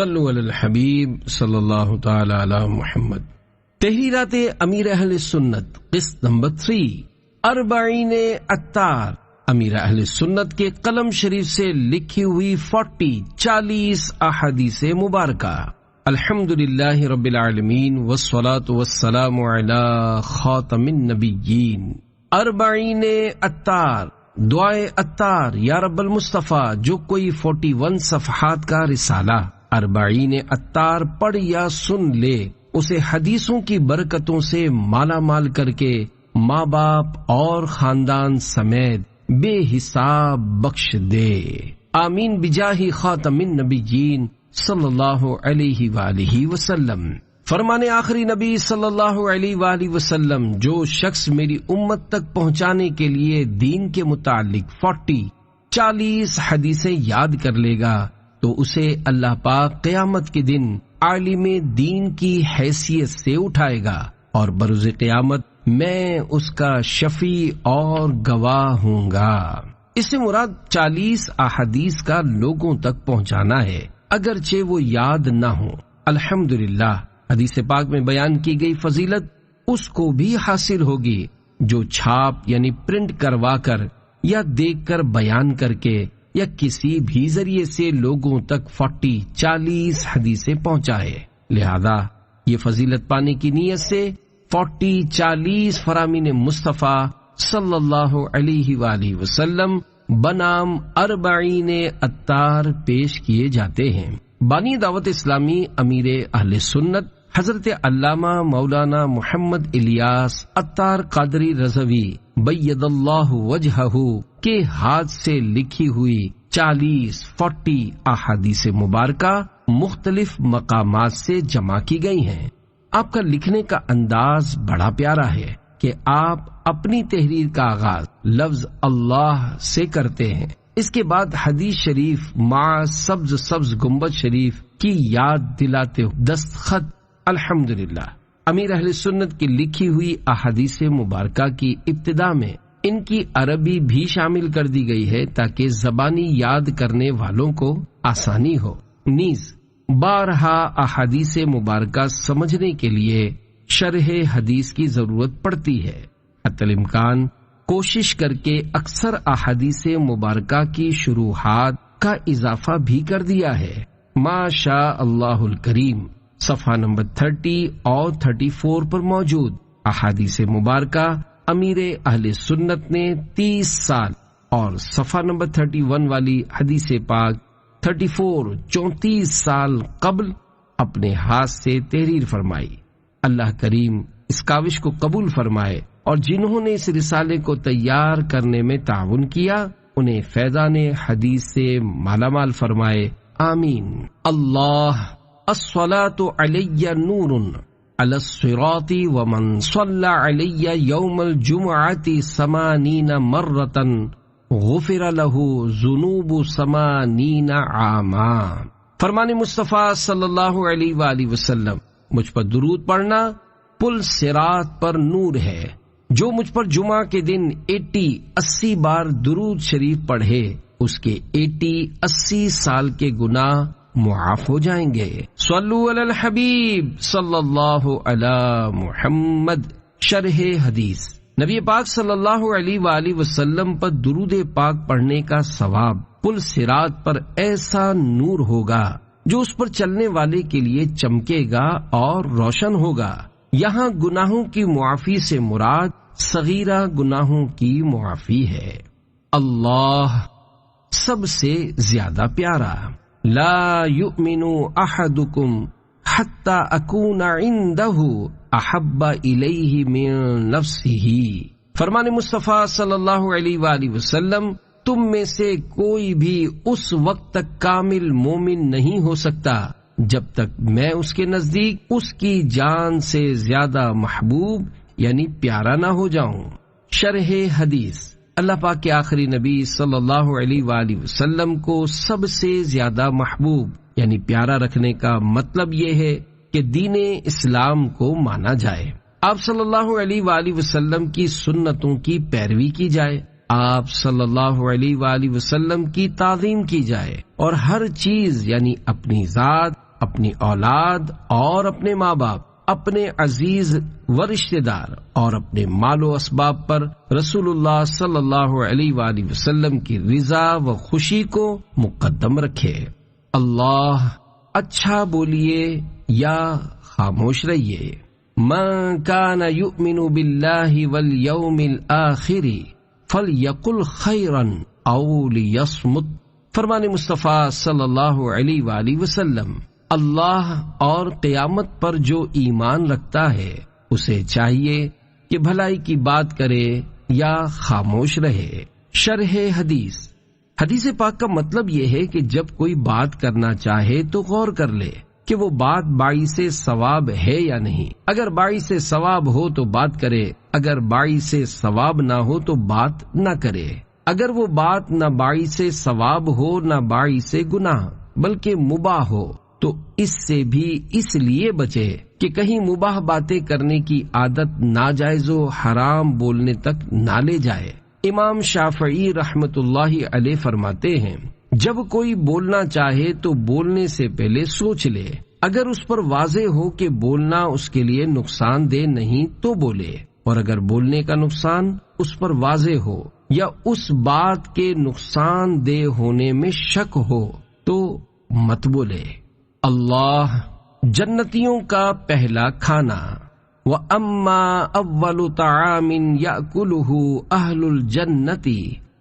صلو علی الحبیب صلی اللہ تعالی علی محمد۔ تحریرات امیر اہل سنت قسط نمبر 3 اربعین عطار، امیر اہل سنت کے قلم شریف سے لکھی ہوئی 40 احادیث مبارکہ۔ الحمدللہ رب العالمین والصلاة والسلام علی خاتم النبیین۔ اربعین عطار، دعائے عطار یا رب المصطفیٰ، جو کوئی 41 صفحات کا رسالہ اربعین عطار پڑھ یا سن لے، اسے حدیثوں کی برکتوں سے مالا مال کر کے ماں باپ اور خاندان سمیت بے حساب بخش دے، آمین بجاہ خاتم النبیین صلی اللہ علیہ وآلہ وسلم۔ فرمان آخری نبی صلی اللہ علیہ وآلہ وسلم، جو شخص میری امت تک پہنچانے کے لیے دین کے متعلق 40 حدیثیں یاد کر لے گا تو اسے اللہ پاک قیامت کے دن عالم دین کی حیثیت سے اٹھائے گا، اور بروز قیامت میں اس کا شفیع اور گواہ ہوں گا۔ اس سے مراد 40 احادیث کا لوگوں تک پہنچانا ہے، اگرچہ وہ یاد نہ ہوں۔ الحمدللہ، حدیث پاک میں بیان کی گئی فضیلت اس کو بھی حاصل ہوگی جو چھاپ یعنی پرنٹ کروا کر یا دیکھ کر بیان کر کے یا کسی بھی ذریعے سے لوگوں تک 40 حدیثیں پہنچائے۔ لہذا یہ فضیلت پانے کی نیت سے 40 فرامین مصطفیٰ صلی اللہ علیہ وآلہ وسلم بنام اربعین عطار پیش کیے جاتے ہیں۔ بانی دعوت اسلامی امیر اہل سنت حضرت علامہ مولانا محمد الیاس عطار قادری رضوی بید اللہ وجہہ کے ہاتھ سے لکھی ہوئی 40 احادیث مبارکہ مختلف مقامات سے جمع کی گئی ہیں۔ آپ کا لکھنے کا انداز بڑا پیارا ہے کہ آپ اپنی تحریر کا آغاز لفظ اللہ سے کرتے ہیں، اس کے بعد حدیث شریف مع سبز گنبد شریف کی یاد دلاتے دستخط۔ الحمدللہ، امیر اہل سنت کی لکھی ہوئی احادیث مبارکہ کی ابتدا میں ان کی عربی بھی شامل کر دی گئی ہے تاکہ زبانی یاد کرنے والوں کو آسانی ہو۔ نیز بارہا احادیث مبارکہ سمجھنے کے لیے شرح حدیث کی ضرورت پڑتی ہے۔ حتی الامکان کوشش کر کے اکثر احادیث مبارکہ کی شروحات کا اضافہ بھی کر دیا ہے۔ ما شاء اللہ الکریم صفحہ نمبر 30 اور 34 پر موجود احادیث مبارکہ امیر اہل سنت نے 30 سال اور صفحہ نمبر 31 والی حدیث پاک 34 سال قبل اپنے ہاتھ سے تحریر فرمائی۔ اللہ کریم اس کاوش کو قبول فرمائے، اور جنہوں نے اس رسالے کو تیار کرنے میں تعاون کیا انہیں فیضان حدیث سے مالا مال فرمائے، آمین۔ اللہ الصلاۃ علی نور علی الصراط ومن صلی علی یوم الجمعۃ 80 مرۃ غفر له ذنوب 80 عاما۔ فرمان مصطفیٰ صلی اللہ علیہ وآلہ وسلم، مجھ پر درود پڑھنا پل صراط پر نور ہے، جو مجھ پر جمعہ کے دن 80 بار درود شریف پڑھے اس کے 80 سال کے گناہ معاف ہو جائیں گے۔ صلو علی الحبیب صلی اللہ علی محمد۔ شرح حدیث، نبی پاک صلی اللہ علیہ وآلہ وسلم پر درود پاک پڑھنے کا ثواب پل صراط پر ایسا نور ہوگا جو اس پر چلنے والے کے لیے چمکے گا اور روشن ہوگا۔ یہاں گناہوں کی معافی سے مراد صغیرہ گناہوں کی معافی ہے۔ اللہ سب سے زیادہ پیارا۔ لا یؤمن احدکم حتی اکون عندہ احب الیہ من نفسہ۔ فرمان مصطفیٰ صلی اللہ علیہ وآلہ وسلم، تم میں سے کوئی بھی اس وقت تک کامل مومن نہیں ہو سکتا جب تک میں اس کے نزدیک اس کی جان سے زیادہ محبوب یعنی پیارا نہ ہو جاؤں۔ شرح حدیث، اللہ پاک کے آخری نبی صلی اللہ علیہ وآلہ وسلم کو سب سے زیادہ محبوب یعنی پیارا رکھنے کا مطلب یہ ہے کہ دین اسلام کو مانا جائے، آپ صلی اللہ علیہ وآلہ وسلم کی سنتوں کی پیروی کی جائے، آپ صلی اللہ علیہ وآلہ وسلم کی تعظیم کی جائے، اور ہر چیز یعنی اپنی ذات اپنی اولاد اور اپنے ماں باپ، اپنے عزیز و رشتے دار اور اپنے مال و اسباب پر رسول اللہ صلی اللہ علیہ وآلہ وسلم کی رضا و خوشی کو مقدم رکھے۔ اللہ اچھا بولیے یا خاموش رہیے۔ من کان یؤمن باللہ والیوم الآخر فلیقل خیرا او لیصمت۔ فرمان مصطفیٰ صلی اللہ علیہ وآلہ وسلم، اللہ اور قیامت پر جو ایمان رکھتا ہے اسے چاہیے کہ بھلائی کی بات کرے یا خاموش رہے۔ شرح حدیث۔ حدیث پاک کا مطلب یہ ہے کہ جب کوئی بات کرنا چاہے تو غور کر لے کہ وہ بات باعث ثواب ہے یا نہیں۔ اگر باعث ثواب ہو تو بات کرے، اگر باعث ثواب نہ ہو تو بات نہ کرے۔ اگر وہ بات نہ باعث ثواب ہو نہ باعث گناہ بلکہ مباح ہو تو اس سے بھی اس لیے بچے کہ کہیں مباح باتیں کرنے کی عادت ناجائز و حرام بولنے تک نہ لے جائے۔ امام شافعی رحمت اللہ علیہ فرماتے ہیں، جب کوئی بولنا چاہے تو بولنے سے پہلے سوچ لے، اگر اس پر واضح ہو کہ بولنا اس کے لیے نقصان دہ نہیں تو بولے، اور اگر بولنے کا نقصان اس پر واضح ہو یا اس بات کے نقصان دہ ہونے میں شک ہو تو مت بولے۔ اللہ جنتیوں کا پہلا کھانا۔ وَأَمَّا أَوَّلُ طَعَامٍ يَأْكُلُهُ أَهْلُ الْجَنَّةِ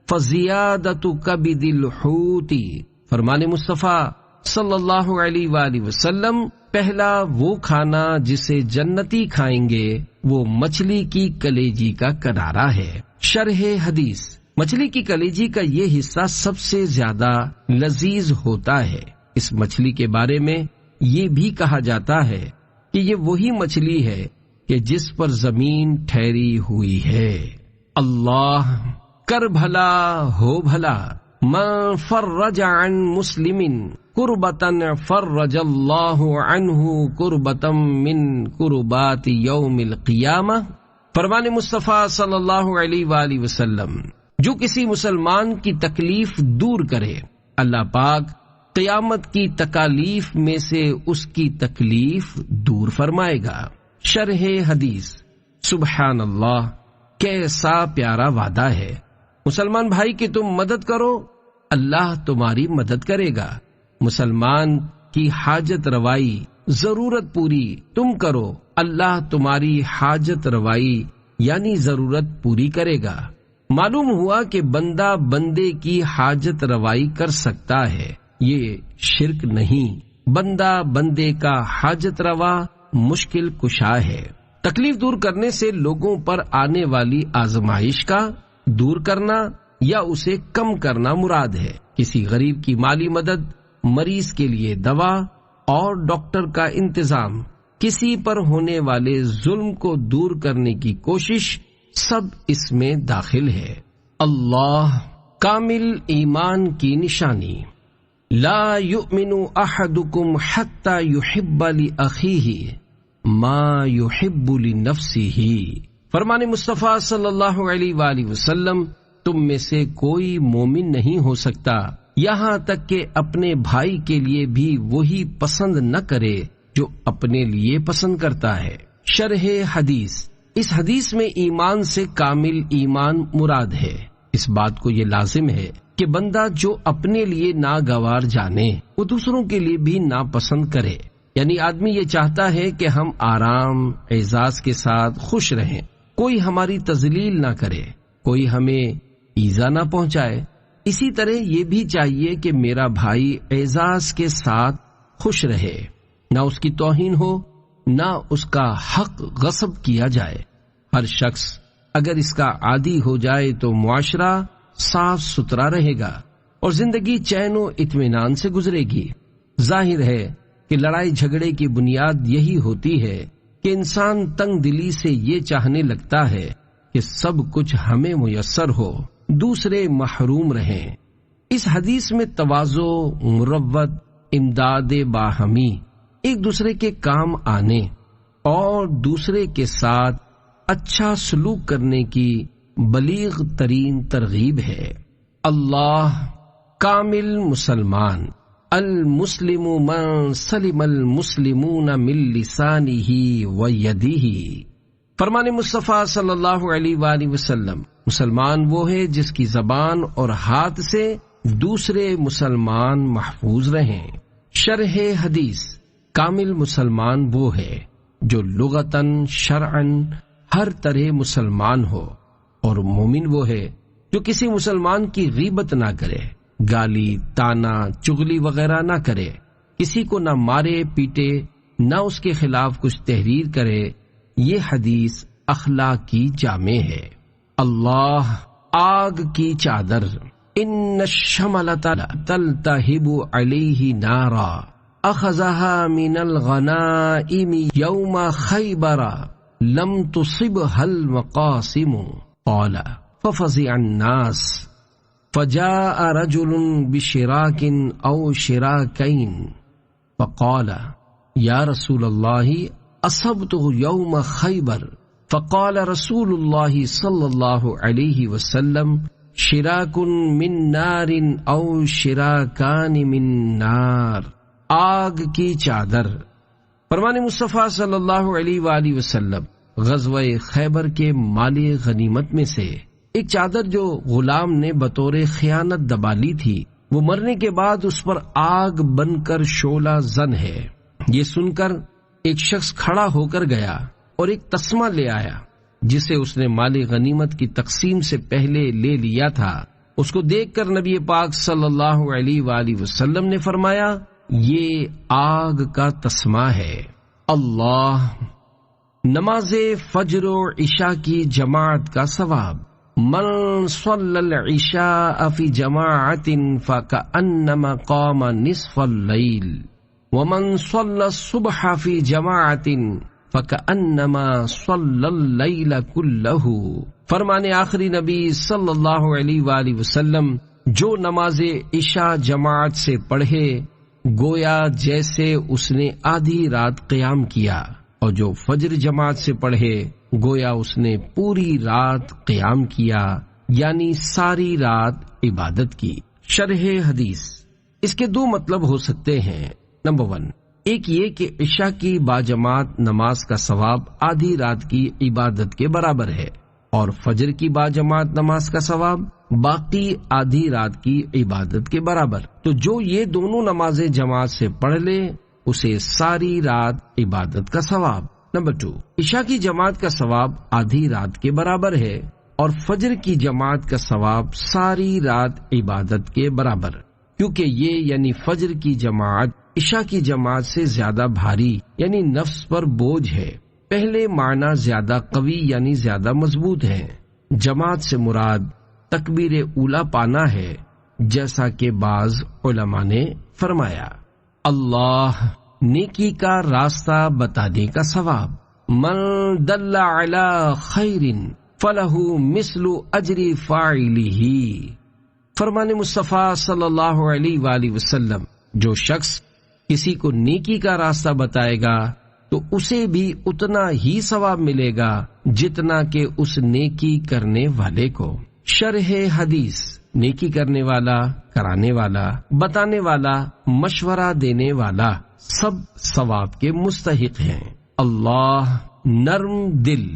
فَزِيَادَةُ كَبِدِ الْحُوتِ۔ فرمان مصطفیٰ صلی اللہ علیہ وآلہ وسلم، پہلا وہ کھانا جسے جنتی کھائیں گے وہ مچھلی کی کلیجی کا کنارہ ہے۔ شرح حدیث۔ مچھلی کی کلیجی کا یہ حصہ سب سے زیادہ لذیذ ہوتا ہے۔ اس مچھلی کے بارے میں یہ بھی کہا جاتا ہے کہ یہ وہی مچھلی ہے کہ جس پر زمین ٹھہری ہوئی ہے۔ اللہ کر بھلا ہو بھلا، من فرج عن مسلم کربتن فرج اللہ عنہ کربتم من کربات یوم القیامہ۔ فرمان مصطفیٰ صلی اللہ علیہ وآلہ وسلم، جو کسی مسلمان کی تکلیف دور کرے اللہ پاک قیامت کی تکالیف میں سے اس کی تکلیف دور فرمائے گا۔ شرح حدیث۔ سبحان اللہ، کیسا پیارا وعدہ ہے۔ مسلمان بھائی کی تم مدد کرو، اللہ تمہاری مدد کرے گا۔ مسلمان کی حاجت روائی، ضرورت پوری تم کرو، اللہ تمہاری حاجت روائی یعنی ضرورت پوری کرے گا۔ معلوم ہوا کہ بندہ بندے کی حاجت روائی کر سکتا ہے، یہ شرک نہیں۔ بندہ بندے کا حاجت روا مشکل کشا ہے۔ تکلیف دور کرنے سے لوگوں پر آنے والی آزمائش کا دور کرنا یا اسے کم کرنا مراد ہے۔ کسی غریب کی مالی مدد، مریض کے لیے دوا اور ڈاکٹر کا انتظام، کسی پر ہونے والے ظلم کو دور کرنے کی کوشش، سب اس میں داخل ہے۔ اللہ کامل ایمان کی نشانی۔ لا یؤمن احدکم حتی یحب لأخیہ ما یحب لنفسہ۔ فرمان مصطفیٰ صلی اللہ علیہ وآلہ وسلم، تم میں سے کوئی مومن نہیں ہو سکتا یہاں تک کہ اپنے بھائی کے لیے بھی وہی پسند نہ کرے جو اپنے لیے پسند کرتا ہے۔ شرح حدیث۔ اس حدیث میں ایمان سے کامل ایمان مراد ہے۔ اس بات کو یہ لازم ہے کہ بندہ جو اپنے لیے ناگوار جانے وہ دوسروں کے لیے بھی ناپسند کرے۔ یعنی آدمی یہ چاہتا ہے کہ ہم آرام اعزاز کے ساتھ خوش رہیں، کوئی ہماری تذلیل نہ کرے، کوئی ہمیں ایذا نہ پہنچائے۔ اسی طرح یہ بھی چاہیے کہ میرا بھائی اعزاز کے ساتھ خوش رہے، نہ اس کی توہین ہو، نہ اس کا حق غصب کیا جائے۔ ہر شخص اگر اس کا عادی ہو جائے تو معاشرہ صاف ستھرا رہے گا اور زندگی چین و اطمینان سے گزرے گی۔ ظاہر ہے کہ لڑائی جھگڑے کی بنیاد یہی ہوتی ہے کہ انسان تنگ دلی سے یہ چاہنے لگتا ہے کہ سب کچھ ہمیں میسر ہو، دوسرے محروم رہیں۔ اس حدیث میں تواضع، مروت، امداد باہمی، ایک دوسرے کے کام آنے اور دوسرے کے ساتھ اچھا سلوک کرنے کی بلیغ ترین ترغیب ہے۔ اللہ کامل مسلمان المسلم من سلم المسلمون من لسانه ویدہ۔ فرمان مصطفیٰ صلی اللہ علیہ وآلہ وسلم، مسلمان وہ ہے جس کی زبان اور ہاتھ سے دوسرے مسلمان محفوظ رہیں۔ شرح حدیث، کامل مسلمان وہ ہے جو لغتاً شرعاً ہر طرح مسلمان ہو، اور مومن وہ ہے جو کسی مسلمان کی غیبت نہ کرے، گالی تانا چغلی وغیرہ نہ کرے، کسی کو نہ مارے پیٹے، نہ اس کے خلاف کچھ تحریر کرے۔ یہ حدیث اخلاق کی جامع ہے۔ اللہ آگ کی چادر، ان الشملۃ تلتہب علیہ نارا اخذها من الغنائم یوم خیبر لم تصبها المقاسم قال ففزع الناس فجاء رجل بشراك او شراكين فقال یا رسول اللہ اصبته یوم خیبر فقال رسول اللہ صلی اللہ علیہ وسلم شراک من نار او شراکان من نار۔ آگ کی چادر، فرمان مصطفیٰ صلی اللہ علیہ وآلہ وسلم غزوہ خیبر کے مال غنیمت میں سے ایک چادر جو غلام نے بطور خیانت دبا لی تھی، وہ مرنے کے بعد اس پر آگ بن کر شعلہ زن ہے۔ یہ سن کر ایک شخص کھڑا ہو کر گیا اور ایک تسمہ لے آیا جسے اس نے مال غنیمت کی تقسیم سے پہلے لے لیا تھا۔ اس کو دیکھ کر نبی پاک صلی اللہ علیہ وآلہ وسلم نے فرمایا، یہ آگ کا تسمہ ہے۔ اللہ، نماز فجر و عشاء کی جماعت کا ثواب۔ من صلی العشاء فی جماعت فکأنما قام نصف اللیل ومن صلی الصبح فی جماعت فکأنما صلی اللیل کلہ۔ فرمان آخری نبی صلی اللہ علیہ وآلہ وسلم، جو نماز عشاء جماعت سے پڑھے گویا جیسے اس نے آدھی رات قیام کیا، اور جو فجر جماعت سے پڑھے گویا اس نے پوری رات قیام کیا، یعنی ساری رات عبادت کی۔ شرح حدیث، اس کے دو مطلب ہو سکتے ہیں۔ نمبر 1، ایک یہ کہ عشاء کی باجماعت نماز کا ثواب آدھی رات کی عبادت کے برابر ہے، اور فجر کی باجماعت نماز کا ثواب باقی آدھی رات کی عبادت کے برابر۔ تو جو یہ دونوں نمازیں جماعت سے پڑھ لے اسے ساری رات عبادت کا ثواب۔ نمبر 2، عشاء کی جماعت کا ثواب آدھی رات کے برابر ہے، اور فجر کی جماعت کا ثواب ساری رات عبادت کے برابر، کیونکہ یہ یعنی فجر کی جماعت عشاء کی جماعت سے زیادہ بھاری یعنی نفس پر بوجھ ہے۔ پہلے معنی زیادہ قوی یعنی زیادہ مضبوط ہے۔ جماعت سے مراد تکبیر اولا پانا ہے، جیسا کہ بعض علماء نے فرمایا۔ اللہ، نیکی کا راستہ بتانے کا ثواب۔ من دل علی خیر فلہ مثل اجر فاعلہ۔ فرمان مصطفیٰ صلی اللہ علیہ وآلہ وسلم، جو شخص کسی کو نیکی کا راستہ بتائے گا تو اسے بھی اتنا ہی ثواب ملے گا جتنا کہ اس نیکی کرنے والے کو۔ شرح حدیث، نیکی کرنے والا، کرانے والا، بتانے والا، مشورہ دینے والا سب ثواب کے مستحق ہیں۔ اللہ، نرم دل،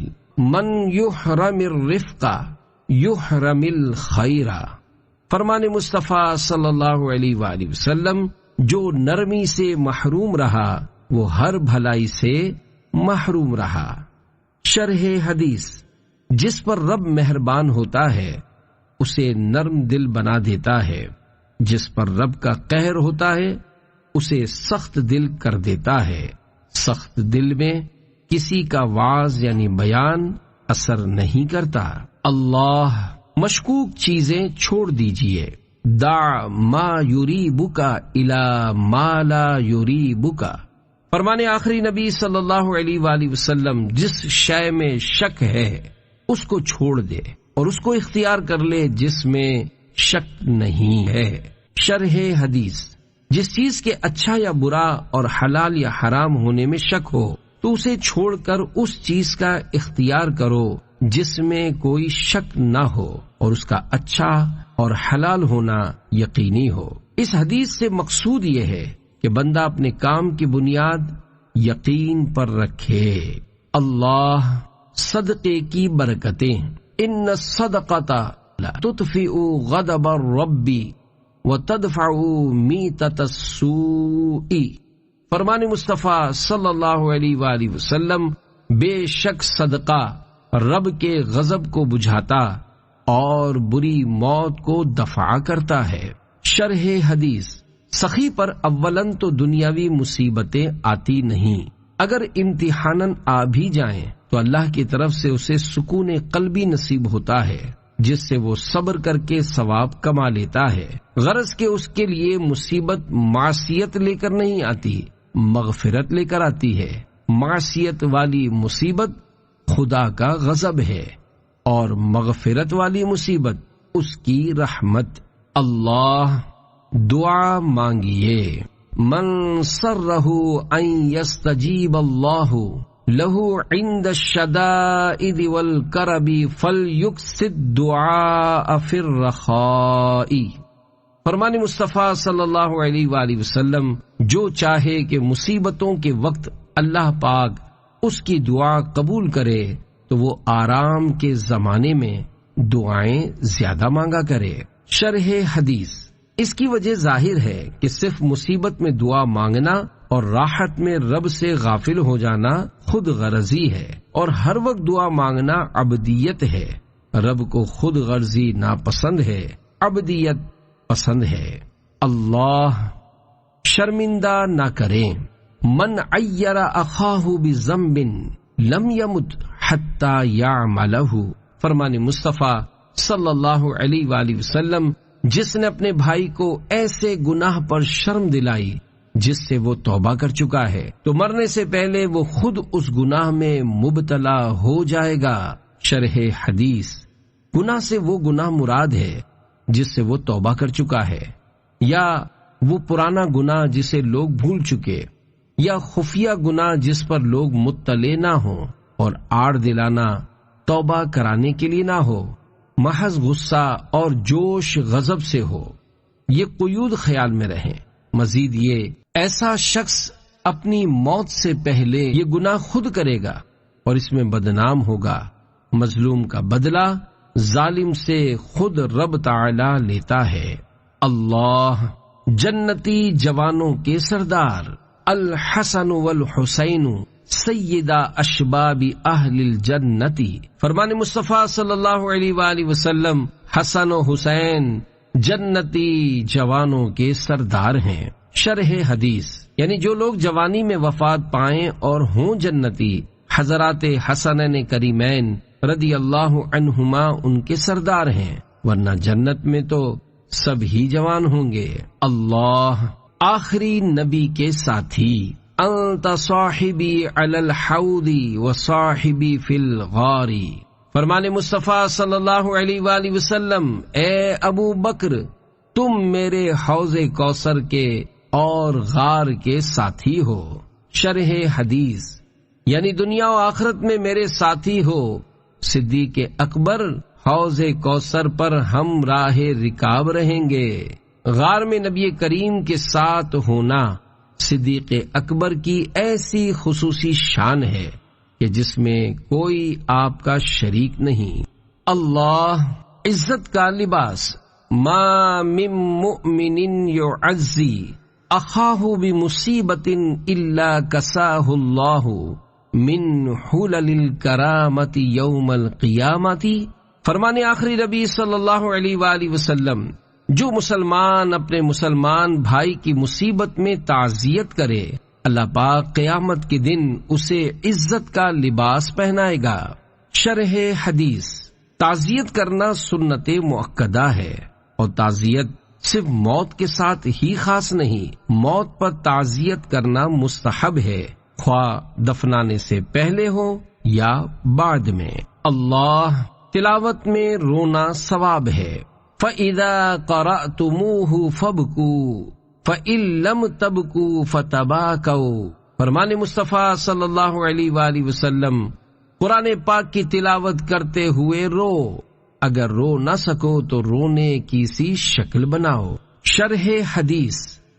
من یحرم الرفق یحرم الخیر۔ فرمان مصطفیٰ صلی اللہ علیہ وآلہ وسلم، جو نرمی سے محروم رہا وہ ہر بھلائی سے محروم رہا۔ شرح حدیث، جس پر رب مہربان ہوتا ہے اسے نرم دل بنا دیتا ہے، جس پر رب کا قہر ہوتا ہے اسے سخت دل کر دیتا ہے۔ سخت دل میں کسی کا وعظ یعنی بیان اثر نہیں کرتا۔ اللہ، مشکوک چیزیں چھوڑ دیجئے۔ دع ما یریبک الی ما لا یریبک۔ فرمان آخری نبی صلی اللہ علیہ وآلہ وسلم، جس شے میں شک ہے اس کو چھوڑ دے اور اس کو اختیار کر لے جس میں شک نہیں ہے۔ شرح حدیث، جس چیز کے اچھا یا برا اور حلال یا حرام ہونے میں شک ہو تو اسے چھوڑ کر اس چیز کا اختیار کرو جس میں کوئی شک نہ ہو اور اس کا اچھا اور حلال ہونا یقینی ہو۔ اس حدیث سے مقصود یہ ہے کہ بندہ اپنے کام کی بنیاد یقین پر رکھے۔ اللہ صدقے کی برکتیں، ان الصدقۃ تطفئ غضب الرب وتدفع میتۃ السوء۔ فرمان مصطفیٰ صلی اللہ علیہ وآلہ وسلم، بے شک صدقہ رب کے غضب کو بجھاتا اور بری موت کو دفع کرتا ہے۔ شرح حدیث، سخی پر اولن تو دنیاوی مصیبتیں آتی نہیں، اگر امتحاناً آ بھی جائیں تو اللہ کی طرف سے اسے سکون قلبی نصیب ہوتا ہے، جس سے وہ صبر کر کے ثواب کما لیتا ہے۔ غرض کہ اس کے لیے مصیبت معصیت لے کر نہیں آتی، مغفرت لے کر آتی ہے۔ معصیت والی مصیبت خدا کا غضب ہے اور مغفرت والی مصیبت اس کی رحمت۔ اللہ دعا مانگیے، من سرہ ان یستجیب اللہ لہ عند الشدائد والکرب فلیکثر الدعاء فی الرخاء۔ فرمان مصطفیٰ صلی اللہ علیہ وآلہ وسلم، جو چاہے کہ مصیبتوں کے وقت اللہ پاک اس کی دعا قبول کرے تو وہ آرام کے زمانے میں دعائیں زیادہ مانگا کرے۔ شرح حدیث، اس کی وجہ ظاہر ہے کہ صرف مصیبت میں دعا مانگنا اور راحت میں رب سے غافل ہو جانا خود غرضی ہے، اور ہر وقت دعا مانگنا عبدیت ہے۔ رب کو خود غرضی ناپسند ہے، عبدیت پسند ہے۔ اللہ شرمندہ نہ کریں۔ من عیر اخاہ بذنب لم یمت حتی یعملہ۔ فرمان مصطفیٰ صلی اللہ علیہ وآلہ وسلم، جس نے اپنے بھائی کو ایسے گناہ پر شرم دلائی جس سے وہ توبہ کر چکا ہے، تو مرنے سے پہلے وہ خود اس گناہ میں مبتلا ہو جائے گا۔ شرح حدیث، گناہ سے وہ گناہ مراد ہے جس سے وہ توبہ کر چکا ہے، یا وہ پرانا گناہ جسے لوگ بھول چکے، یا خفیہ گناہ جس پر لوگ مطلع نہ ہوں اور آڑ دلانا توبہ کرانے کے لیے نہ ہو، محض غصہ اور جوش غضب سے ہو۔ یہ قیود خیال میں رہیں۔ مزید یہ ایسا شخص اپنی موت سے پہلے یہ گناہ خود کرے گا اور اس میں بدنام ہوگا۔ مظلوم کا بدلہ ظالم سے خود رب تعالی لیتا ہے۔ اللہ جنتی جوانوں کے سردار، الحسن والحسین سیدہ اشباب اہل الجنتی۔ فرمان مصطفیٰ صلی اللہ علیہ وآلہ وسلم، حسن و حسین جنتی جوانوں کے سردار ہیں۔ شرح حدیث، یعنی جو لوگ جوانی میں وفات پائیں اور ہوں جنتی، حضرات حسنین کریمین رضی اللہ عنہما ان کے سردار ہیں، ورنہ جنت میں تو سب ہی جوان ہوں گے۔ اللہ آخری نبی کے ساتھی، انت صاحبی علی الحوض و صاحبی فی الغار۔ فرمان مصطفیٰ صلی اللہ علیہ وآلہ وسلم، اے ابو بکر، تم میرے حوض کوثر کے اور غار کے ساتھی ہو۔ شرح حدیث، یعنی دنیا و آخرت میں میرے ساتھی ہو۔ صدیق اکبر، حوض کوثر پر ہم راہ رکاب رہیں گے۔ غار میں نبی کریم کے ساتھ ہونا صدیق اکبر کی ایسی خصوصی شان ہے کہ جس میں کوئی آپ کا شریک نہیں۔ اللہ عزت کا لباس، ما من مؤمن یعزی اخاہ بمصیبت الا کساہ اللہ من حلل الکرامت یوم القیامت۔ فرمان آخری نبی صلی اللہ علیہ وآلہ وسلم، جو مسلمان اپنے مسلمان بھائی کی مصیبت میں تعزیت کرے، اللہ پاک قیامت کے دن اسے عزت کا لباس پہنائے گا۔ شرح حدیث، تعزیت کرنا سنت مؤکدہ ہے، اور تعزیت صرف موت کے ساتھ ہی خاص نہیں، موت پر تعزیت کرنا مستحب ہے، خواہ دفنانے سے پہلے ہو یا بعد میں۔ اللہ تلاوت میں رونا ثواب ہے۔ فَإِذَا قَرَأْتُمُوهُ فَابْكُوا فَإِن لَّمْ تَبْكُوا فَتَبَاكَوْا۔ فرمان مصطفیٰ صلی اللہ علیہ وآلہ وسلم، قرآن پاک کی تلاوت کرتے ہوئے رو، اگر رو نہ سکو تو رونے کی سی شکل بناؤ۔ شرح حدیث،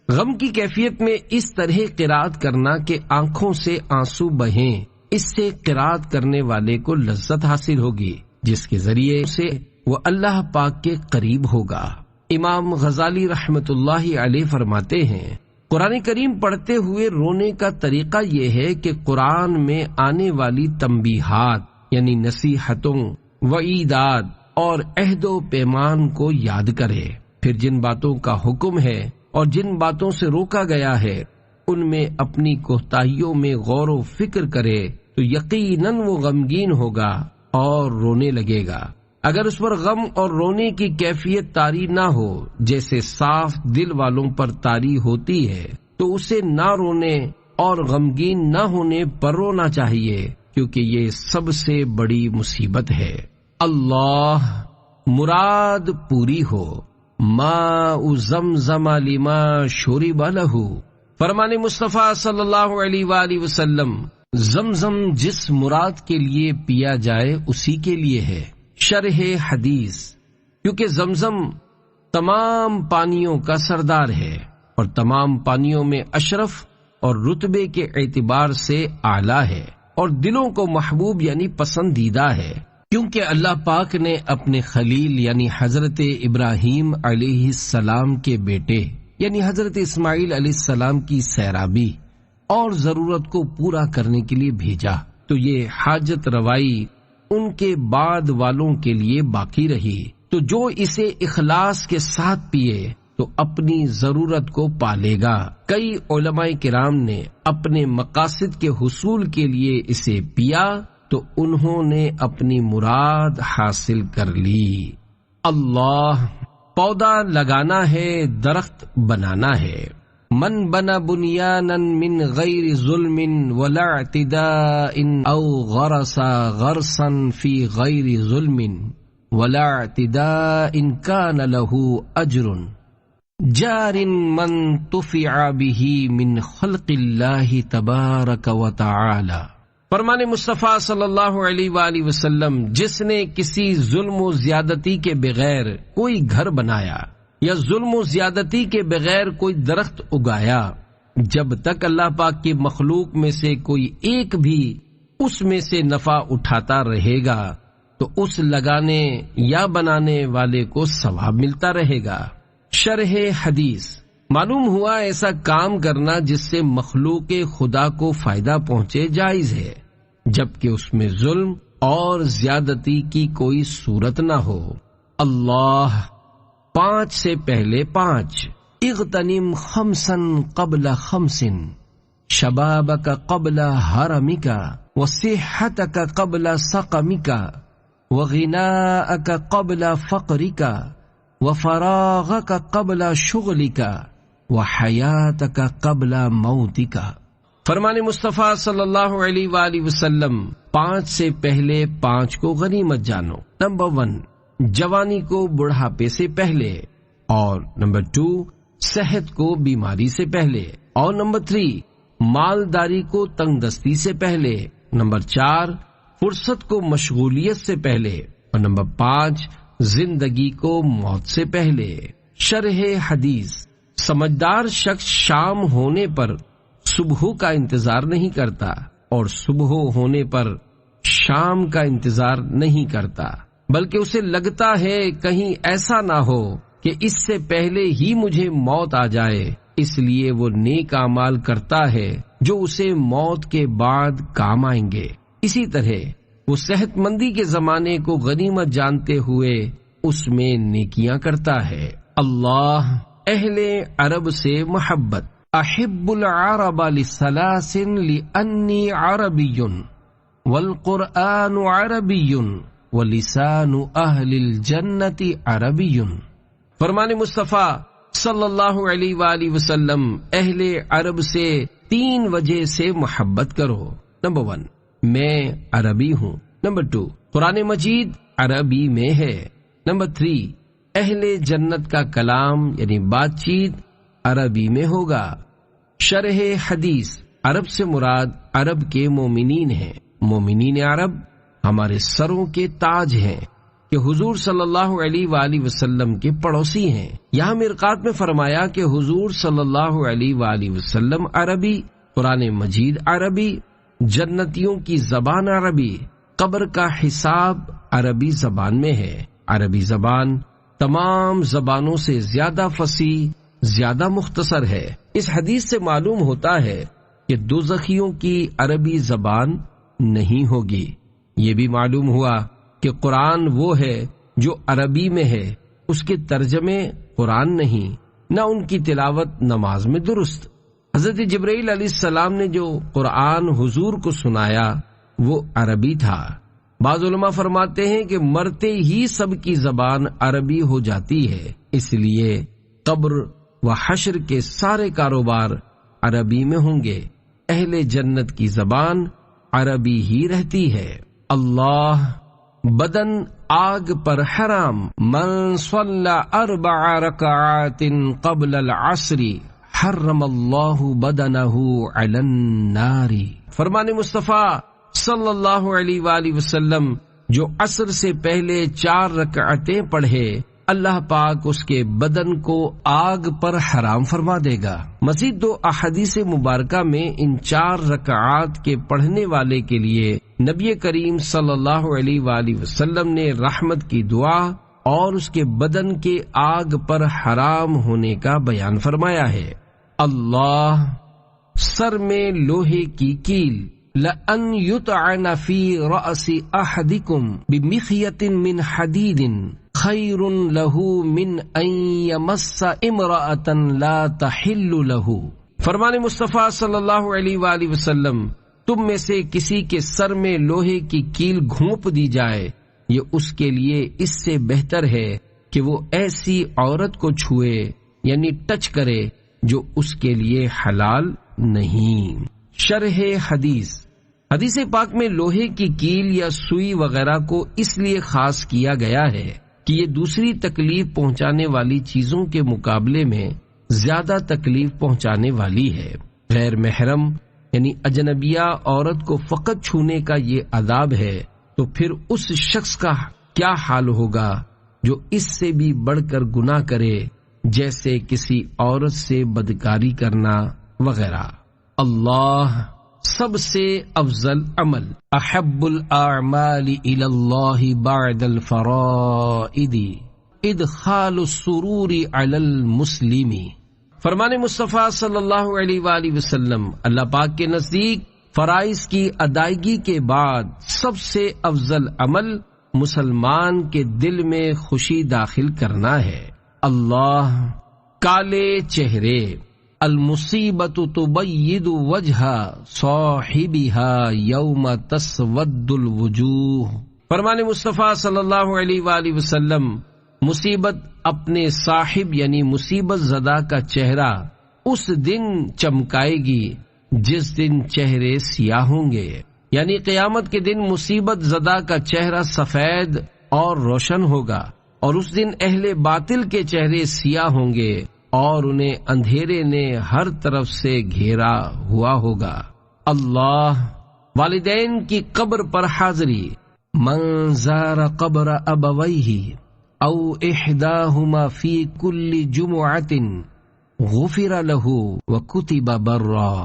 غم کی کیفیت میں اس طرح قرات کرنا کہ آنکھوں سے آنسو بہیں، اس سے قرات کرنے والے کو لذت حاصل ہوگی جس کے ذریعے سے وہ اللہ پاک کے قریب ہوگا۔ امام غزالی رحمت اللہ علیہ فرماتے ہیں، قرآن کریم پڑھتے ہوئے رونے کا طریقہ یہ ہے کہ قرآن میں آنے والی تنبیہات یعنی نصیحتوں، وعیدات اور عہد و پیمان کو یاد کرے، پھر جن باتوں کا حکم ہے اور جن باتوں سے روکا گیا ہے ان میں اپنی کوتاہیوں میں غور و فکر کرے تو یقیناً وہ غمگین ہوگا اور رونے لگے گا۔ اگر اس پر غم اور رونے کی کیفیت طاری نہ ہو جیسے صاف دل والوں پر طاری ہوتی ہے تو اسے نہ رونے اور غمگین نہ ہونے پر رونا چاہیے، کیونکہ یہ سب سے بڑی مصیبت ہے۔ اللہ مراد پوری ہو، ماء زمزم لما شرب لہ، فرمان مصطفیٰ صلی اللہ علیہ وآلہ وسلم، زمزم جس مراد کے لیے پیا جائے اسی کے لیے ہے۔ شرح حدیث، کیونکہ زمزم تمام پانیوں کا سردار ہے اور تمام پانیوں میں اشرف اور رتبے کے اعتبار سے اعلیٰ ہے اور دلوں کو محبوب یعنی پسندیدہ ہے، کیونکہ اللہ پاک نے اپنے خلیل یعنی حضرت ابراہیم علیہ السلام کے بیٹے یعنی حضرت اسماعیل علیہ السلام کی سیرابی اور ضرورت کو پورا کرنے کے لیے بھیجا، تو یہ حاجت روائی ان کے بعد والوں کے لیے باقی رہی، تو جو اسے اخلاص کے ساتھ پیے تو اپنی ضرورت کو پالے گا۔ کئی علماء کرام نے اپنے مقاصد کے حصول کے لیے اسے پیا تو انہوں نے اپنی مراد حاصل کر لی۔ اللہ پودا لگانا ہے، درخت بنانا ہے۔ من بنا بنیانا من غیر ظلم ولا اعتداء او غرس غرسا فی غیر ظلم ولا اعتداء کان له اجر جار من تفع به من خلق اللہ تبارک وتعالی۔ فرمان مصطفیٰ صلی اللہ علیہ وآلہ وسلم، جس نے کسی ظلم و زیادتی کے بغیر کوئی گھر بنایا یا ظلم و زیادتی کے بغیر کوئی درخت اگایا، جب تک اللہ پاک کی مخلوق میں سے کوئی ایک بھی اس میں سے نفع اٹھاتا رہے گا تو اس لگانے یا بنانے والے کو ثواب ملتا رہے گا۔ شرح حدیث، معلوم ہوا ایسا کام کرنا جس سے مخلوق خدا کو فائدہ پہنچے جائز ہے، جبکہ اس میں ظلم اور زیادتی کی کوئی صورت نہ ہو۔ اللہ 5 سے پہلے 5، اغتنم خمسا قبل خمس، شبابک قبل حرمک، وصحتک قبل سقمک، وغناءک قبل فقرک، وفراغک قبل شغلک، وحیاتک قبل موتک۔ فرمان مصطفیٰ صلی اللہ علیہ وآلہ وسلم، 5 سے پہلے 5 کو غنیمت جانو۔ نمبر 1، جوانی کو بڑھاپے سے پہلے، اور نمبر 2، صحت کو بیماری سے پہلے، اور نمبر 3، مالداری کو تنگ دستی سے پہلے، نمبر 4، فرصت کو مشغولیت سے پہلے، اور نمبر 5، زندگی کو موت سے پہلے۔ شرح حدیث، سمجھدار شخص شام ہونے پر صبح کا انتظار نہیں کرتا اور صبح ہونے پر شام کا انتظار نہیں کرتا، بلکہ اسے لگتا ہے کہیں ایسا نہ ہو کہ اس سے پہلے ہی مجھے موت آ جائے، اس لیے وہ نیک اعمال کرتا ہے جو اسے موت کے بعد کام آئیں گے۔ اسی طرح وہ صحت مندی کے زمانے کو غنیمت جانتے ہوئے اس میں نیکیاں کرتا ہے۔ اللہ اہل عرب سے محبت، احب العرب لثلاث لانی عربی والقرآن عربی ولسان اہل الجنت عربی۔ فرمان مصطفیٰ صلی اللہ علیہ وآلہ وسلم، اہل عرب سے 3 وجہ سے محبت کرو۔ نمبر 1، میں عربی ہوں۔ نمبر 2، قرآن مجید عربی میں ہے۔ نمبر 3، اہل جنت کا کلام یعنی بات چیت عربی میں ہوگا۔ شرح حدیث، عرب سے مراد عرب کے مومنین ہیں۔ مومنین عرب ہمارے سروں کے تاج ہیں کہ حضور صلی اللہ علیہ وآلہ وسلم کے پڑوسی ہیں۔ یہاں مرقات میں فرمایا کہ حضور صلی اللہ علیہ وآلہ وسلم عربی، قرآن مجید عربی، جنتیوں کی زبان عربی، قبر کا حساب عربی زبان میں ہے۔ عربی زبان تمام زبانوں سے زیادہ فصیح، زیادہ مختصر ہے۔ اس حدیث سے معلوم ہوتا ہے کہ دوزخیوں کی عربی زبان نہیں ہوگی۔ یہ بھی معلوم ہوا کہ قرآن وہ ہے جو عربی میں ہے، اس کے ترجمے قرآن نہیں، نہ ان کی تلاوت نماز میں درست۔ حضرت جبرائیل علیہ السلام نے جو قرآن حضور کو سنایا وہ عربی تھا۔ بعض علماء فرماتے ہیں کہ مرتے ہی سب کی زبان عربی ہو جاتی ہے، اس لیے قبر و حشر کے سارے کاروبار عربی میں ہوں گے۔ اہل جنت کی زبان عربی ہی رہتی ہے۔ اللہ بدن آگ پر حرام، من صلی 4 رکعات قبل العصر حرم اللہ بدنہ علی النار۔ فرمان مصطفیٰ صلی اللہ علیہ وآلہ وسلم جو عصر سے پہلے 4 رکعتیں پڑھے، اللہ پاک اس کے بدن کو آگ پر حرام فرما دے گا۔ مزید 2 احادیث مبارکہ میں ان 4 رکعات کے پڑھنے والے کے لیے نبی کریم صلی اللہ علیہ وآلہ وسلم نے رحمت کی دعا اور اس کے بدن کے آگ پر حرام ہونے کا بیان فرمایا ہے۔ اللہ سر میں لوہے کی کیل، لَأَن يُطْعَنَ فِي رَأْسِ أَحَدِكُمْ بِمِخْيَةٍ مِّنْ حَدِيدٍ خَيْرٌ لَهُ مِنْ أَن يَمَسَّ امْرَأَةً لَا تَحِلُّ لَهُ۔ فرمان مصطفیٰ صلی اللہ علیہ وآلہ وسلم، تم میں سے کسی کے سر میں لوہے کی کیل گھونپ دی جائے، یہ اس کے لیے اس سے بہتر ہے کہ وہ ایسی عورت کو چھوئے یعنی ٹچ کرے جو اس کے لیے حلال نہیں۔ شرح حدیث پاک میں لوہے کی کیل یا سوئی وغیرہ کو اس لیے خاص کیا گیا ہے کہ یہ دوسری تکلیف پہنچانے والی چیزوں کے مقابلے میں زیادہ تکلیف پہنچانے والی ہے۔ غیر محرم یعنی اجنبیہ عورت کو فقط چھونے کا یہ عذاب ہے، تو پھر اس شخص کا کیا حال ہوگا جو اس سے بھی بڑھ کر گناہ کرے، جیسے کسی عورت سے بدکاری کرنا وغیرہ۔ اللہ سب سے افضل عمل، احب الاعمال الی اللہ بعد الفرائض ادخال السرور علی المسلم۔ فرمان مصطفیٰ صلی اللہ علیہ وآلہ وسلم، اللہ پاک کے نزدیک فرائض کی ادائیگی کے بعد سب سے افضل عمل مسلمان کے دل میں خوشی داخل کرنا ہے۔ اللہ کالے چہرے، المصیبت تبید وجہ صاحبها یوم تسود الوجوہ۔ فرمان مصطفیٰ صلی اللہ علیہ وآلہ وسلم، مصیبت اپنے صاحب یعنی مصیبت زدہ کا چہرہ اس دن چمکائے گی جس دن چہرے سیاہ ہوں گے، یعنی قیامت کے دن مصیبت زدہ کا چہرہ سفید اور روشن ہوگا، اور اس دن اہل باطل کے چہرے سیاہ ہوں گے اور انہیں اندھیرے نے ہر طرف سے گھیرا ہوا ہوگا۔ اللہ والدین کی قبر پر حاضری، من زار قبر ابویہ او احداہما فی کل جمعۃ غفر لہ وکتب برا۔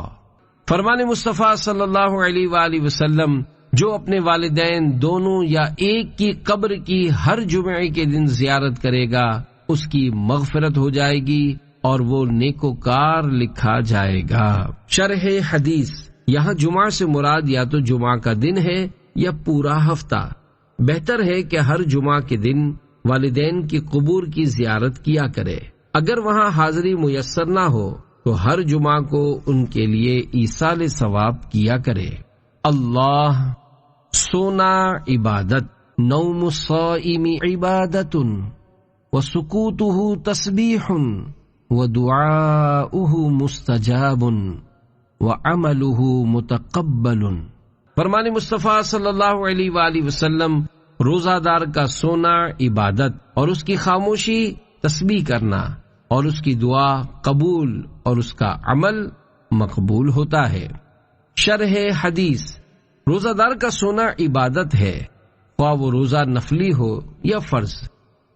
فرمان مصطفیٰ صلی اللہ علیہ وآلہ وسلم، جو اپنے والدین دونوں یا ایک کی قبر کی ہر جمعے کے دن زیارت کرے گا، اس کی مغفرت ہو جائے گی اور وہ نیکوکار لکھا جائے گا۔ شرح حدیث، یہاں جمعہ سے مراد یا تو جمعہ کا دن ہے یا پورا ہفتہ۔ بہتر ہے کہ ہر جمعہ کے دن والدین کی قبور کی زیارت کیا کرے۔ اگر وہاں حاضری میسر نہ ہو تو ہر جمعہ کو ان کے لیے ایصال ثواب کیا کرے۔ اللہ سونا عبادت، نوم الصائم عبادت وسکوتہ تسبیح ودعاؤہ مستجاب وعملہ متقبل۔ فرمان مصطفیٰ صلی اللہ علیہ وآلہ وسلم، روزہ دار کا سونا عبادت اور اس کی خاموشی تسبیح کرنا اور اس کی دعا قبول اور اس کا عمل مقبول ہوتا ہے۔ شرح حدیث، روزہ دار کا سونا عبادت ہے، خواہ وہ روزہ نفلی ہو یا فرض۔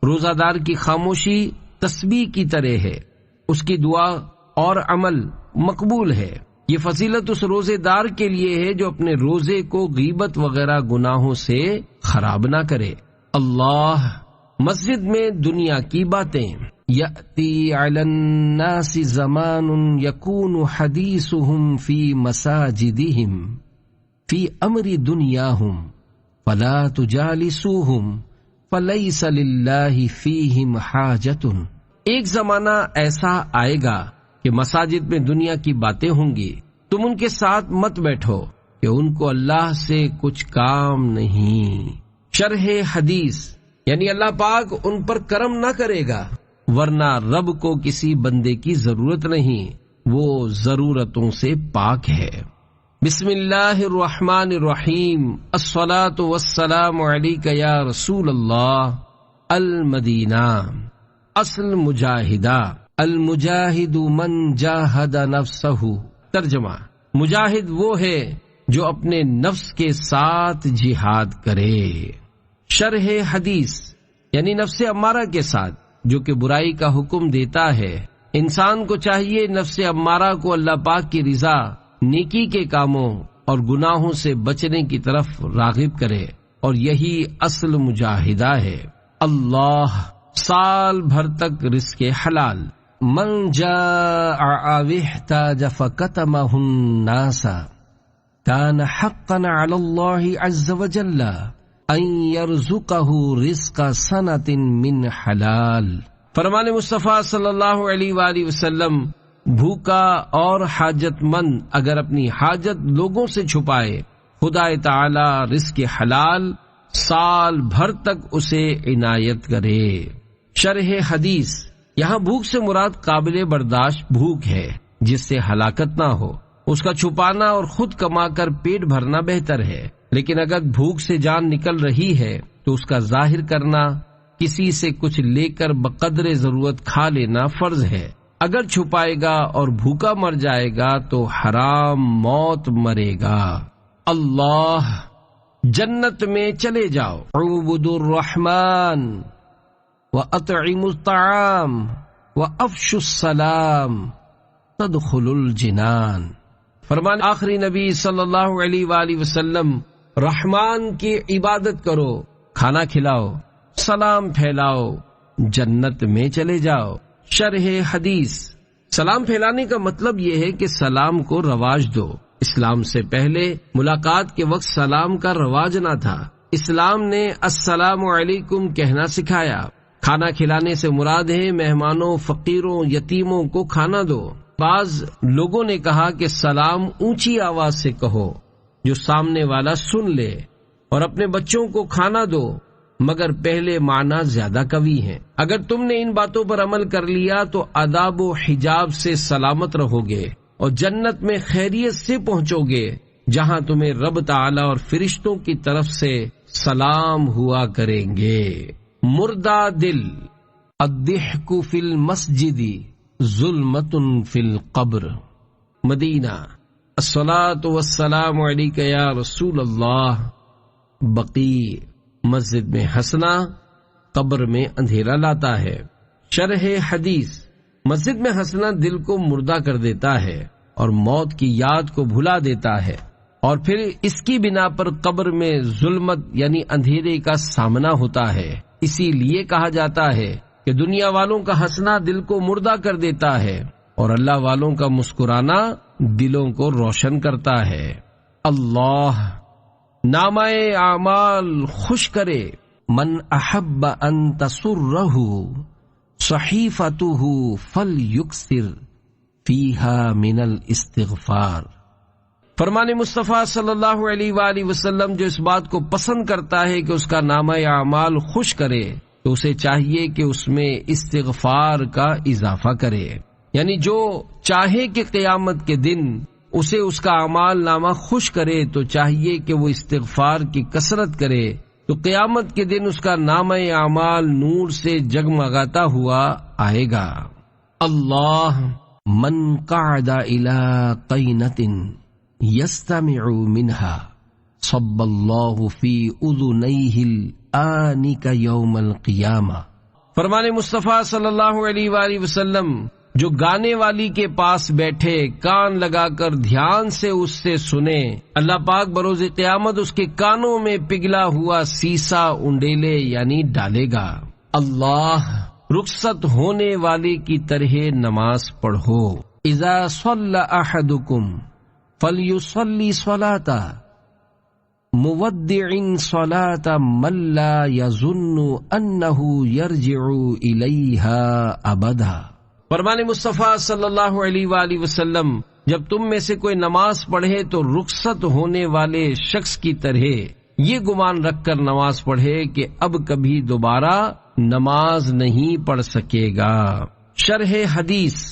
روزہ دار کی خاموشی تسبیح کی طرح ہے، اس کی دعا اور عمل مقبول ہے۔ یہ فضیلت اس روزے دار کے لیے ہے جو اپنے روزے کو غیبت وغیرہ گناہوں سے خراب نہ کرے۔ اللہ مسجد میں دنیا کی باتیں۔ یأتی علی الناس زمان یکون حدیثهم فی مساجدہم فی امر دنیاہم فلا تجالسوہم فلیس للہ فیہم حاجۃ۔ ایک زمانہ ایسا آئے گا کہ مساجد میں دنیا کی باتیں ہوں گی، تم ان کے ساتھ مت بیٹھو کہ ان کو اللہ سے کچھ کام نہیں۔ شرح حدیث یعنی اللہ پاک ان پر کرم نہ کرے گا، ورنہ رب کو کسی بندے کی ضرورت نہیں، وہ ضرورتوں سے پاک ہے۔ بسم اللہ الرحمن الرحیم۔ الصلاۃ والسلام علیک یا رسول اللہ۔ المدینہ۔ اصل مجاہدہ۔ المجاہد من جاہد نفسہ۔ ترجمہ: مجاہد وہ ہے جو اپنے نفس کے ساتھ جہاد کرے۔ شرح حدیث یعنی نفس امارہ کے ساتھ جو کہ برائی کا حکم دیتا ہے۔ انسان کو چاہیے نفس امارہ کو اللہ پاک کی رضا، نیکی کے کاموں اور گناہوں سے بچنے کی طرف راغب کرے، اور یہی اصل مجاہدہ ہے۔ اللہ سال بھر تک رزق حلال۔ من جاء او احتاج فکتمہ الناس کان حقا علی اللہ عز وجل ان یرزقہ رزق سنۃ من حلال۔ فرمان مصطفیٰ صلی اللہ علیہ وآلہ وسلم، بھوکا اور حاجت مند اگر اپنی حاجت لوگوں سے چھپائے، خدا تعالی رزق حلال سال بھر تک اسے عنایت کرے۔ شرح حدیث یہاں بھوک سے مراد قابل برداشت بھوک ہے جس سے ہلاکت نہ ہو، اس کا چھپانا اور خود کما کر پیٹ بھرنا بہتر ہے، لیکن اگر بھوک سے جان نکل رہی ہے تو اس کا ظاہر کرنا، کسی سے کچھ لے کر بقدر ضرورت کھا لینا فرض ہے۔ اگر چھپائے گا اور بھوکا مر جائے گا تو حرام موت مرے گا۔ اللہ جنت میں چلے جاؤ۔ اعبدوا الرحمن وَأَطْعِمُوا الطَّعَامَ وَأَفْشُوا السَّلَامَ تَدْخُلُوا الْجِنَانَ۔ فرمان آخری نبی صلی اللہ علیہ وآلہ وسلم، رحمان کی عبادت کرو، کھانا کھلاؤ، سلام پھیلاؤ، جنت میں چلے جاؤ۔ شرح حدیث سلام پھیلانے کا مطلب یہ ہے کہ سلام کو رواج دو۔ اسلام سے پہلے ملاقات کے وقت سلام کا رواج نہ تھا۔ اسلام نے السلام علیکم کہنا سکھایا۔ کھانا کھلانے سے مراد ہے مہمانوں، فقیروں، یتیموں کو کھانا دو۔ بعض لوگوں نے کہا کہ سلام اونچی آواز سے کہو جو سامنے والا سن لے، اور اپنے بچوں کو کھانا دو، مگر پہلے معنی زیادہ قوی ہیں۔ اگر تم نے ان باتوں پر عمل کر لیا تو آداب و حجاب سے سلامت رہو گے اور جنت میں خیریت سے پہنچو گے، جہاں تمہیں رب تعالی اور فرشتوں کی طرف سے سلام ہوا کریں گے۔ مردہ دل۔ الضحک فی المسجد ظلمۃ فی القبر۔ مدینہ۔ الصلاۃ والسلام علیک یا رسول اللہ۔ بقیع۔ مسجد میں ہنسنا قبر میں اندھیرا لاتا ہے۔ شرح حدیث مسجد میں ہنسنا دل کو مردہ کر دیتا ہے اور موت کی یاد کو بھلا دیتا ہے، اور پھر اس کی بنا پر قبر میں ظلمت یعنی اندھیرے کا سامنا ہوتا ہے۔ اسی لیے کہا جاتا ہے کہ دنیا والوں کا ہنسنا دل کو مردہ کر دیتا ہے اور اللہ والوں کا مسکرانا دلوں کو روشن کرتا ہے۔ اللہ نامہ اعمال خوش کرے۔ من احب ان تسرہ صحیفتہ فلیکثر فیہا من الاستغفار۔ فرمان مصطفیٰ صلی اللہ علیہ وآلہ وسلم جو اس بات کو پسند کرتا ہے کہ اس کا نامہ اعمال خوش کرے تو اسے چاہیے کہ اس میں استغفار کا اضافہ کرے، یعنی جو چاہے کہ قیامت کے دن اسے اس کا اعمال نامہ خوش کرے تو چاہیے کہ وہ استغفار کی کثرت کرے، تو قیامت کے دن اس کا نامہ اعمال نور سے جگمگاتا ہوا آئے گا۔ اللہ من قعد الى قینۃ یستمع منها صب اللہ فی اذنیہ الآنک یوم القیامہ۔ فرمان مصطفیٰ صلی اللہ علیہ وآلہ وسلم، جو گانے والی کے پاس بیٹھے کان لگا کر دھیان سے اس سے سنے، اللہ پاک بروز قیامت اس کے کانوں میں پگھلا ہوا سیسا انڈیلے یعنی ڈالے گا۔ اللہ، رخصت ہونے والے کی طرح نماز پڑھو۔ اذا صلی احدکم فلیصلی صلاۃ مودع صلاۃ من لا یظن انہ یرجع الیہا ابدا۔ فرمان مصطفیٰ صلی اللہ علیہ وآلہ وسلم، جب تم میں سے کوئی نماز پڑھے تو رخصت ہونے والے شخص کی طرح یہ گمان رکھ کر نماز پڑھے کہ اب کبھی دوبارہ نماز نہیں پڑھ سکے گا۔ شرح حدیث،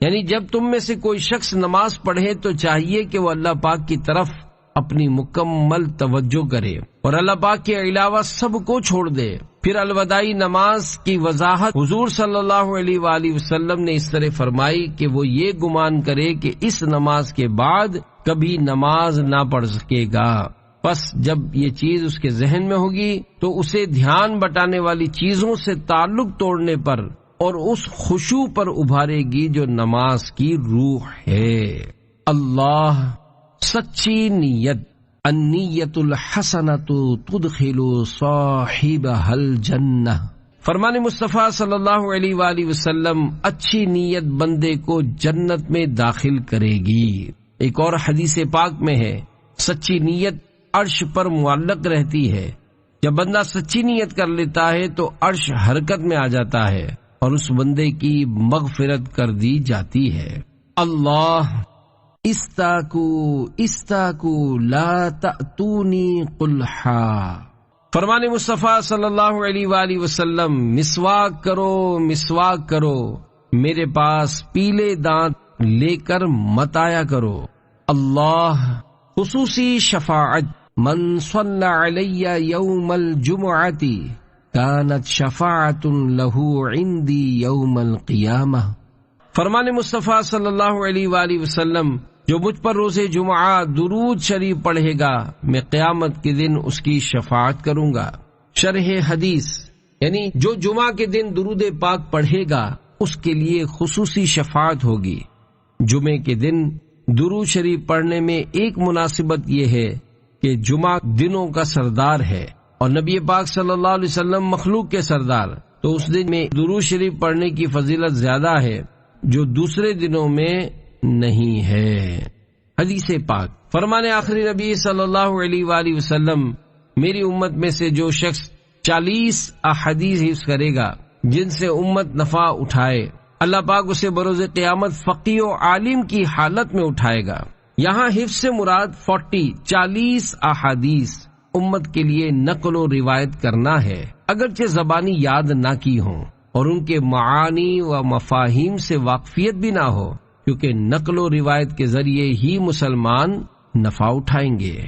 یعنی جب تم میں سے کوئی شخص نماز پڑھے تو چاہیے کہ وہ اللہ پاک کی طرف اپنی مکمل توجہ کرے اور اللہ پاک کے علاوہ سب کو چھوڑ دے۔ پھر الوداعی نماز کی وضاحت حضور صلی اللہ علیہ وآلہ وسلم نے اس طرح فرمائی کہ وہ یہ گمان کرے کہ اس نماز کے بعد کبھی نماز نہ پڑھ سکے گا۔ پس جب یہ چیز اس کے ذہن میں ہوگی تو اسے دھیان بٹانے والی چیزوں سے تعلق توڑنے پر اور اس خشوع پر ابھارے گی جو نماز کی روح ہے۔ اللہ، سچی نیت، النیت الحسنۃ تدخل صاحبها الجنہ۔ فرمان مصطفیٰ صلی اللہ علیہ وآلہ وسلم، اچھی نیت بندے کو جنت میں داخل کرے گی۔ ایک اور حدیث پاک میں ہے، سچی نیت عرش پر معلق رہتی ہے۔ جب بندہ سچی نیت کر لیتا ہے تو عرش حرکت میں آ جاتا ہے اور اس بندے کی مغفرت کر دی جاتی ہے۔ اللہ، استاکو لا تأتونی قلحا۔ فرمان مصطفیٰ صلی اللہ علیہ وآلہ وسلم، مسواک کرو، میرے پاس پیلے دانت لے کر مت آیا کرو۔ اللہ، خصوصی شفاعت، من صلی علی یوم الجمعۃ کانت شفاعت لہ عندی یوم القیامہ۔ فرمان مصطفیٰ صلی اللہ علیہ وآلہ وسلم، جو مجھ پر روز جمعہ درود شریف پڑھے گا میں قیامت کے دن اس کی شفاعت کروں گا۔ شرح حدیث، یعنی جو جمعہ کے دن درود پاک پڑھے گا اس کے لیے خصوصی شفاعت ہوگی۔ جمعے کے دن درود شریف پڑھنے میں ایک مناسبت یہ ہے کہ جمعہ دنوں کا سردار ہے اور نبی پاک صلی اللہ علیہ وسلم مخلوق کے سردار، تو اس دن میں درود شریف پڑھنے کی فضیلت زیادہ ہے جو دوسرے دنوں میں نہیں ہے۔ حدیث پاک، فرمان آخری نبی صلی اللہ علیہ وآلہ وسلم، میری امت میں سے جو شخص 40 احادیث حفظ کرے گا جن سے امت نفع اٹھائے، اللہ پاک اسے بروز قیامت فقیہ و عالم کی حالت میں اٹھائے گا۔ یہاں حفظ سے مراد 40 احادیث امت کے لیے نقل و روایت کرنا ہے، اگرچہ زبانی یاد نہ کی ہوں اور ان کے معانی و مفاہیم سے واقفیت بھی نہ ہو، کیونکہ نقل و روایت کے ذریعے ہی مسلمان نفع اٹھائیں گے۔